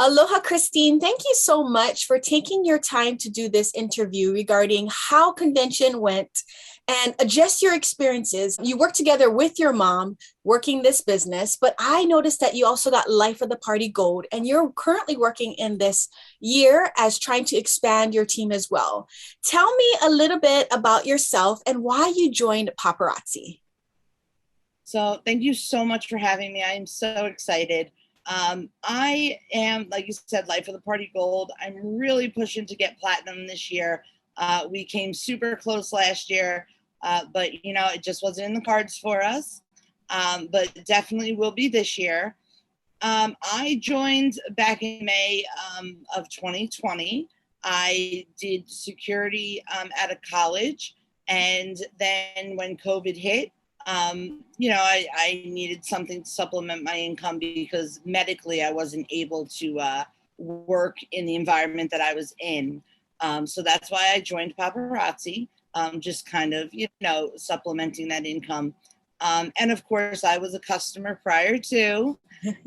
Aloha, Christine. Thank you so much for taking your time to do this interview regarding how convention went and just your experiences. You worked together with your mom working this business, but I noticed that you also got Life of the Party Gold, and you're currently working in this year as trying to expand your team as well. Tell me a little bit about yourself and why you joined Paparazzi. So thank you so much for having me. I am so excited. I am, like you said, Life of the Party Gold. I'm really pushing to get platinum this year. We came super close last year, but it just wasn't in the cards for us. But definitely will be this year. I joined back in May of 2020. I did security at a college, and then when COVID hit, I needed something to supplement my income because medically I wasn't able to work in the environment that I was in. So that's why I joined Paparazzi, just kind of, supplementing that income. And of course, I was a customer prior to.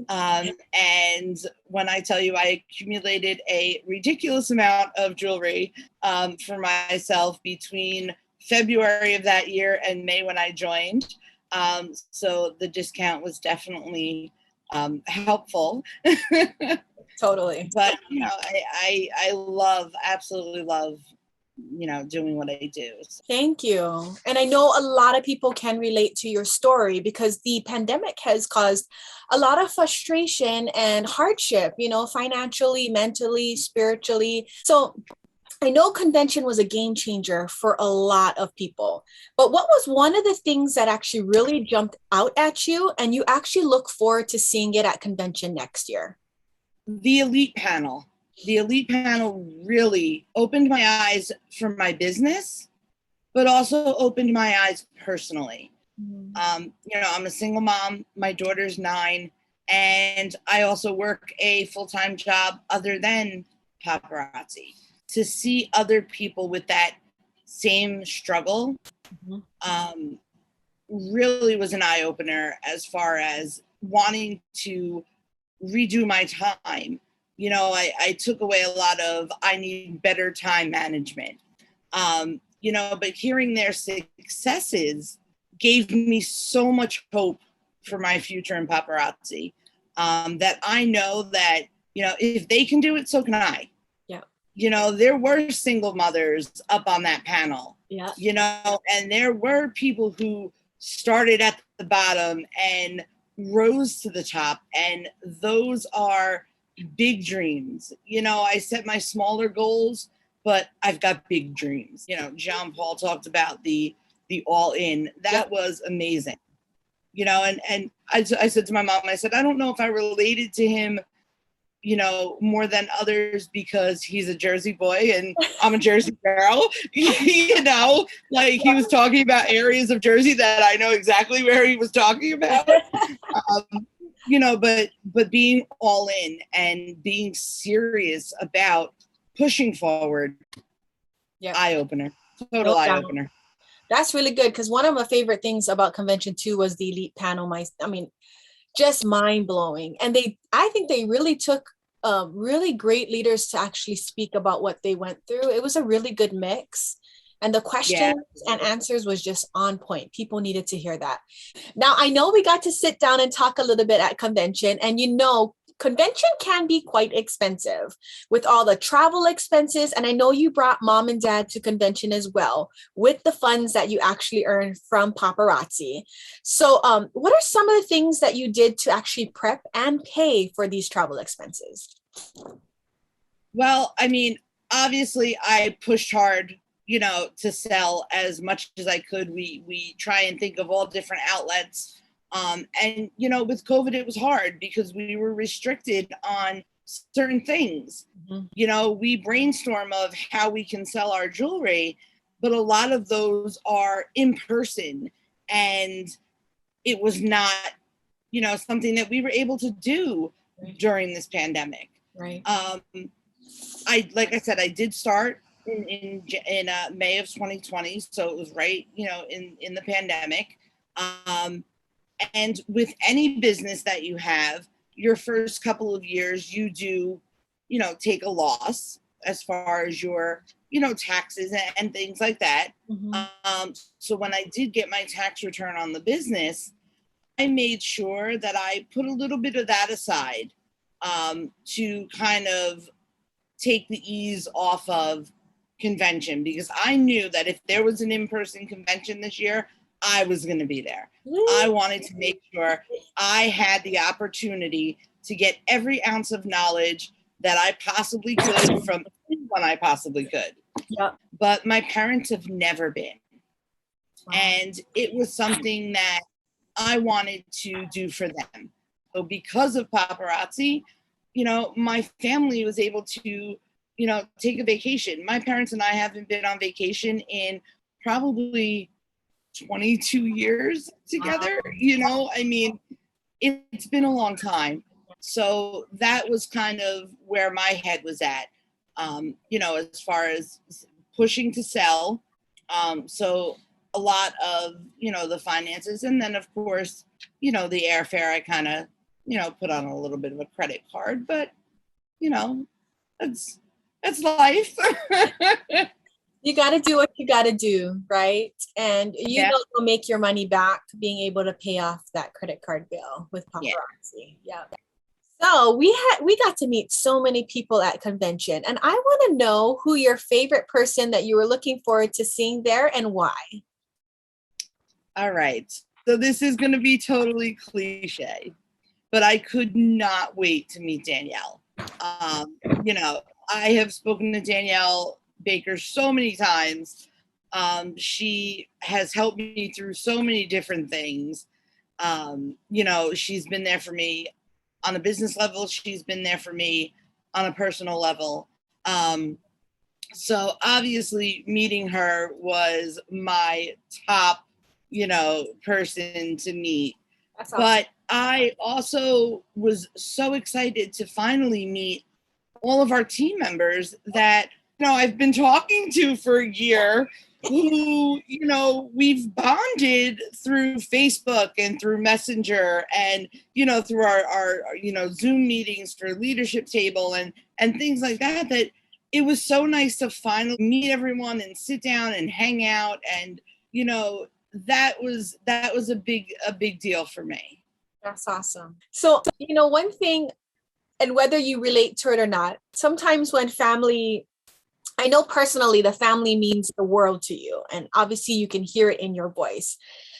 And when I tell you I accumulated a ridiculous amount of jewelry for myself between February of that year and May when I joined. So the discount was definitely helpful. Totally. But, I absolutely love, doing what I do. Thank you. And I know a lot of people can relate to your story because the pandemic has caused a lot of frustration and hardship, financially, mentally, spiritually. So I know convention was a game changer for a lot of people, but what was one of the things that actually really jumped out at you and you actually look forward to seeing it at convention next year? The elite panel. The elite panel really opened my eyes for my business, but also opened my eyes personally. I'm a single mom. My daughter's 9, and I also work a full-time job other than paparazzi. To see other people with that same struggle really was an eye-opener as far as wanting to redo my time. I took away a lot of, I need better time management. But hearing their successes gave me so much hope for my future in paparazzi, that I know that, if they can do it, so can I. There were single mothers up on that panel, and there were people who started at the bottom and rose to the top. And those are big dreams. I set my smaller goals, but I've got big dreams. John Paul talked about the all in. That was amazing. And I said to my mom, I said, I don't know if I related to him more than others because he's a Jersey boy and I'm a Jersey girl. He was talking about areas of Jersey that I know exactly where he was talking about. But being all in and being serious about pushing forward, eye opener, total eye opener. That's really good because one of my favorite things about convention too was the elite panel. Just mind blowing. And I think they really took really great leaders to actually speak about what they went through. It was a really good mix. And the questions and answers was just on point. People needed to hear that. Now, I know we got to sit down and talk a little bit at convention, and convention can be quite expensive with all the travel expenses. And I know you brought mom and dad to convention as well with the funds that you actually earned from paparazzi. So what are some of the things that you did to actually prep and pay for these travel expenses? Well, obviously I pushed hard, to sell as much as I could. We try and think of all different outlets. And with COVID, it was hard because we were restricted on certain things. We brainstorm of how we can sell our jewelry, but a lot of those are in person, and it was not, something that we were able to do during this pandemic. Right. Like I said, I did start in May of 2020. So it was right, in the pandemic. And with any business that you have, your first couple of years, you do, take a loss as far as your, taxes and things like that. So when I did get my tax return on the business, I made sure that I put a little bit of that aside to kind of take the ease off of convention, because I knew that if there was an in-person convention this year, I was going to be there. I wanted to make sure I had the opportunity to get every ounce of knowledge that I possibly could from anyone I possibly could. Yep. But my parents have never been. And it was something that I wanted to do for them. So because of Paparazzi, my family was able to, take a vacation. My parents and I haven't been on vacation in probably 22 years together. I mean, it's been a long time. So that was kind of where my head was at, as far as pushing to sell. So a lot of, the finances. And then, of course, the airfare, I kind of, put on a little bit of a credit card. But, that's life. You got to do what you got to do, right? And you'll make your money back being able to pay off that credit card bill with Paparazzi. Yeah. So we got to meet so many people at convention, and I want to know who your favorite person that you were looking forward to seeing there and why. All right. So this is going to be totally cliche, but I could not wait to meet Danielle. I have spoken to Danielle Baker so many times. She has helped me through so many different things. She's been there for me on a business level. She's been there for me on a personal level. So obviously meeting her was my top, person to meet. That's awesome. But I also was so excited to finally meet all of our team members that, I've been talking to for a year, who, we've bonded through Facebook and through Messenger and, through our Zoom meetings for leadership table and things like that, that it was so nice to finally meet everyone and sit down and hang out. And, that was a big deal for me. That's awesome. So, one thing, and whether you relate to it or not, sometimes when family, I know personally the family means the world to you, and obviously you can hear it in your voice.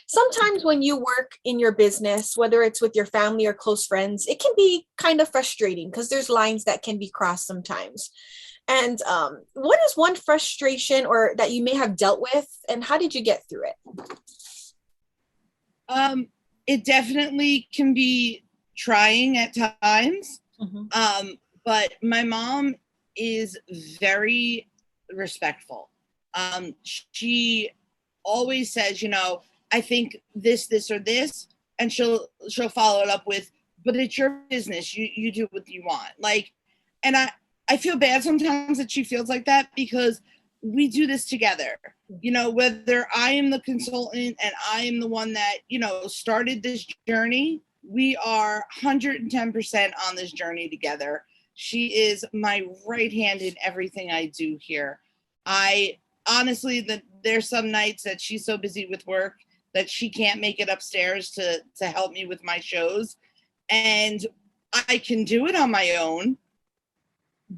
Sometimes when you work in your business, whether it's with your family or close friends, it can be kind of frustrating because there's lines that can be crossed sometimes. And what is one frustration or that you may have dealt with, and how did you get through it? It definitely can be trying at times. But my mom is very respectful. She always says, I think this or this, and she'll follow it up with, but it's your business. You do what you want. And I feel bad sometimes that she feels like that, because we do this together. Whether I am the consultant and I am the one that, started this journey, we are 110% on this journey together. She is my right hand in everything I do here. I honestly, there's some nights that she's so busy with work that she can't make it upstairs to help me with my shows. And I can do it on my own,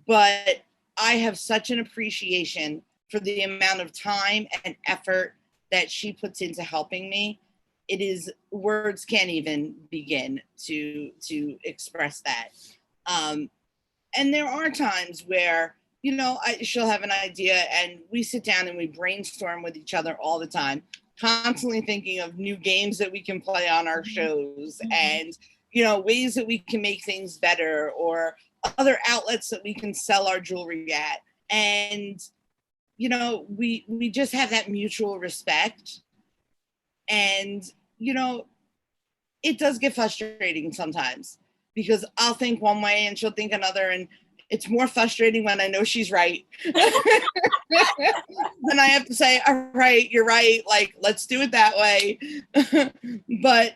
but I have such an appreciation for the amount of time and effort that she puts into helping me. It is, words can't even begin to express that. And there are times where, she'll have an idea and we sit down and we brainstorm with each other all the time, constantly thinking of new games that we can play on our shows and, ways that we can make things better, or other outlets that we can sell our jewelry at. And, we just have that mutual respect. And, it does get frustrating sometimes, because I'll think one way and she'll think another. And It's more frustrating when I know she's right. Then I have to say, all right, you're right. Like, let's do it that way. But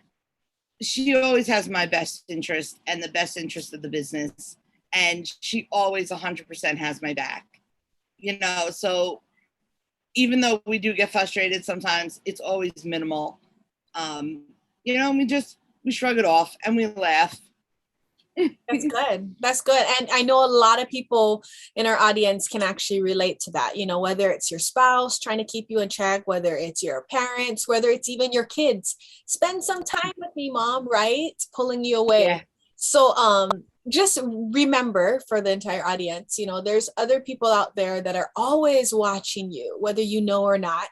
she always has my best interest and the best interest of the business. And she always 100% has my back, you know? So even though we do get frustrated sometimes, it's always minimal. You know, we shrug it off and we laugh. That's good. That's good. And I know a lot of people in our audience can actually relate to that, you know, whether it's your spouse trying to keep you in check, whether it's your parents, whether it's even your kids. Spend some time with me, mom, right? Pulling you away. Yeah. So just remember, for the entire audience, you know, there's other people out there that are always watching you, whether you know or not.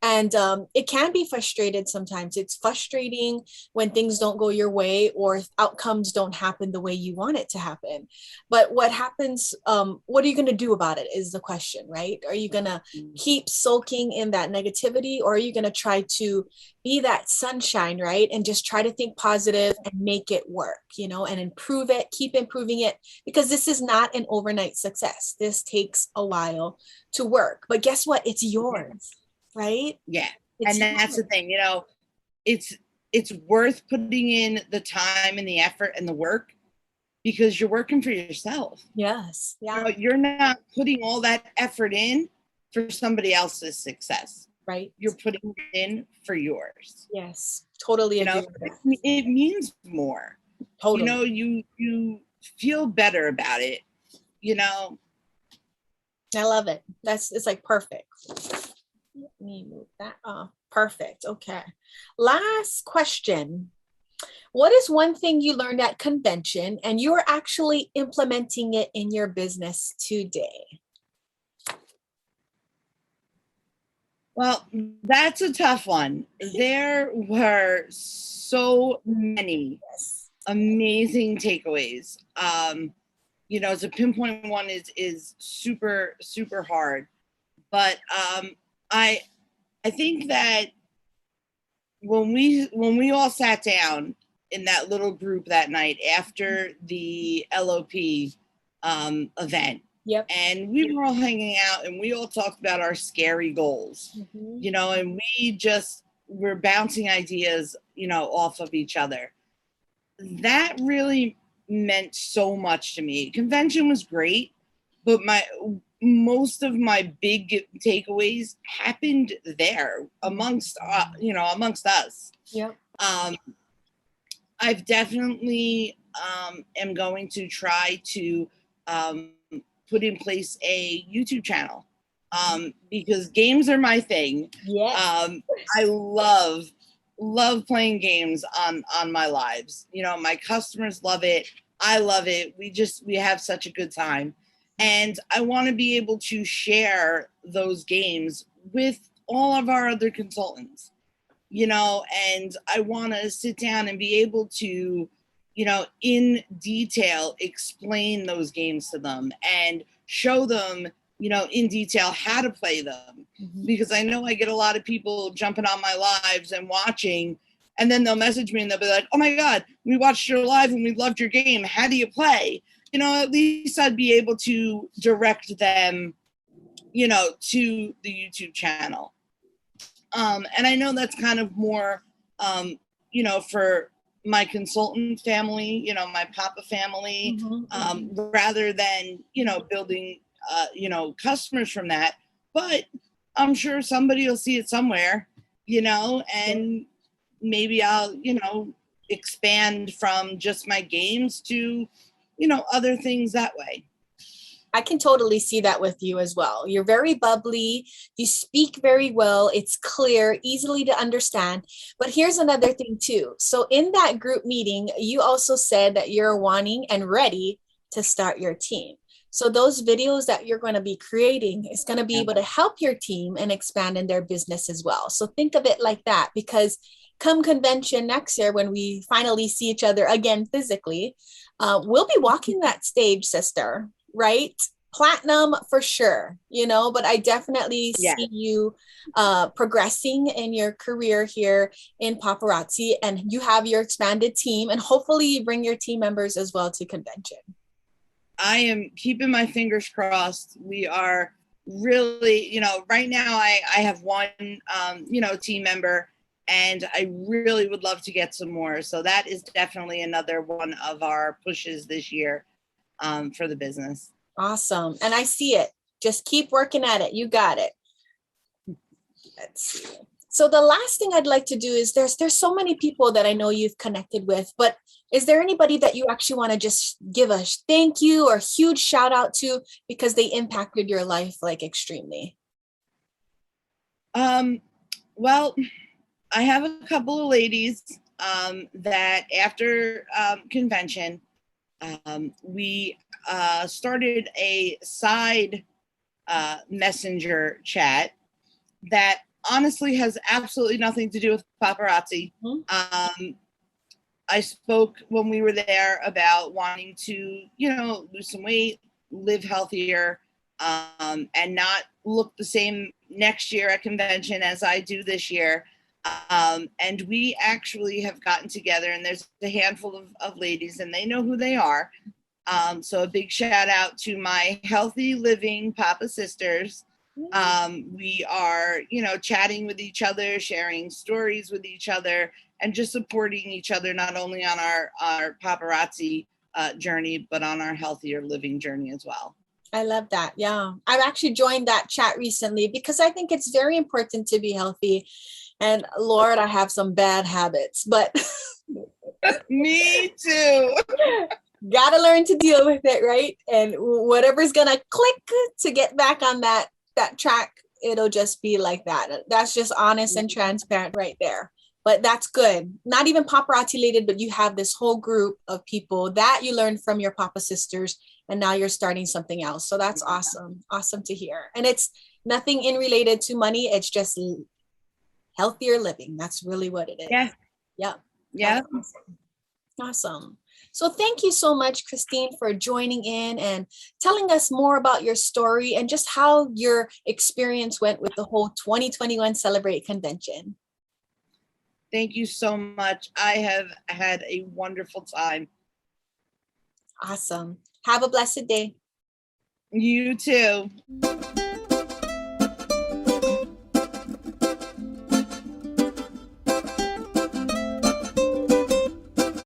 And it can be frustrated sometimes. It's frustrating when things don't go your way or outcomes don't happen the way you want it to happen. But what happens, what are you going to do about it is the question, right? Are you going to keep soaking in that negativity, or are you going to try to be that sunshine, right? And just try to think positive and make it work, you know, and improve it, keep improving it, because this is not an overnight success. This takes a while to work, but guess what? It's yours. Right? Yeah. And that's the thing, you know, it's worth putting in the time and the effort and the work because you're working for yourself. Yes. Yeah. You know, you're not putting all that effort in for somebody else's success. Right. You're putting it in for yours. Yes. Totally agree. It means more. Totally. You know, you feel better about it, you know. I love it. It's like perfect. Let me move that off. Perfect. Okay. Last question. What is one thing you learned at convention and you're actually implementing it in your business today? Well, that's a tough one. There were so many amazing takeaways. You know, to pinpoint one is super, super hard. But I think that when we all sat down in that little group that night after the LOP event, yep, and we were all hanging out and we all talked about our scary goals, you know, and we just were bouncing ideas, you know, off of each other. That really meant so much to me. Convention was great, but most of my big takeaways happened there amongst us. Yep. I've definitely am going to try to put in place a YouTube channel because games are my thing. Yes. I love playing games on my lives. You know, my customers love it. I love it. We have such a good time. And I want to be able to share those games with all of our other consultants, you know, and I want to sit down and be able to, you know, in detail, explain those games to them and show them, you know, in detail how to play them. Because I know I get a lot of people jumping on my lives and watching, and then they'll message me and they'll be like, oh my God, we watched your live and we loved your game. How do you play? You know, at least I'd be able to direct them, you know, to the YouTube channel. And I know that's kind of more, you know, for my consultant family, you know, my Papa family, rather than, you know, building, you know, customers from that. But I'm sure somebody will see it somewhere, you know, and maybe I'll, you know, expand from just my games to, you know, other things that way. I can totally see that with you as well. You're very bubbly. You speak very well. It's clear, easily to understand. But here's another thing too. So in that group meeting, you also said that you're wanting and ready to start your team. So those videos that you're going to be creating is going to be able to help your team and expand in their business as well. So think of it like that, because come convention next year, when we finally see each other again physically, we'll be walking that stage, sister, right? Platinum for sure, you know, but I definitely see you progressing in your career here in Paparazzi, and you have your expanded team, and hopefully you bring your team members as well to convention. I am keeping my fingers crossed. We are really, right now I have one, team member, and I really would love to get some more. So that is definitely another one of our pushes this year for the business. Awesome. And I see it. Just keep working at it. You got it. Let's see. So the last thing I'd like to do is there's so many people that I know you've connected with, but is there anybody that you actually want to just give a thank you or huge shout out to because they impacted your life like extremely? Well, I have a couple of ladies that after convention, we started a side messenger chat that honestly has absolutely nothing to do with paparazzi. Mm-hmm. I spoke when we were there about wanting to, lose some weight, live healthier, and not look the same next year at convention as I do this year. And we actually have gotten together, and there's a handful of ladies, and they know who they are. So a big shout out to my healthy living Papa sisters. We are, chatting with each other, sharing stories with each other, and just supporting each other, not only on our paparazzi journey, but on our healthier living journey as well. I love that. Yeah. I've actually joined that chat recently because I think it's very important to be healthy. And Lord, I have some bad habits, but me too. Gotta learn to deal with it, right? And whatever's gonna click to get back on that track, it'll just be like that. That's just honest and transparent right there. But that's good. Not even paparazzi related, but you have this whole group of people that you learned from your Papa sisters, and now you're starting something else. So that's awesome. Awesome to hear. And it's nothing in related to money. It's just healthier living. That's really what it is. Yeah. Yeah. Yeah. Awesome. So thank you so much, Christine, for joining in and telling us more about your story and just how your experience went with the whole 2021 Celebrate convention. Thank you so much. I have had a wonderful time. Awesome. Have a blessed day. You too.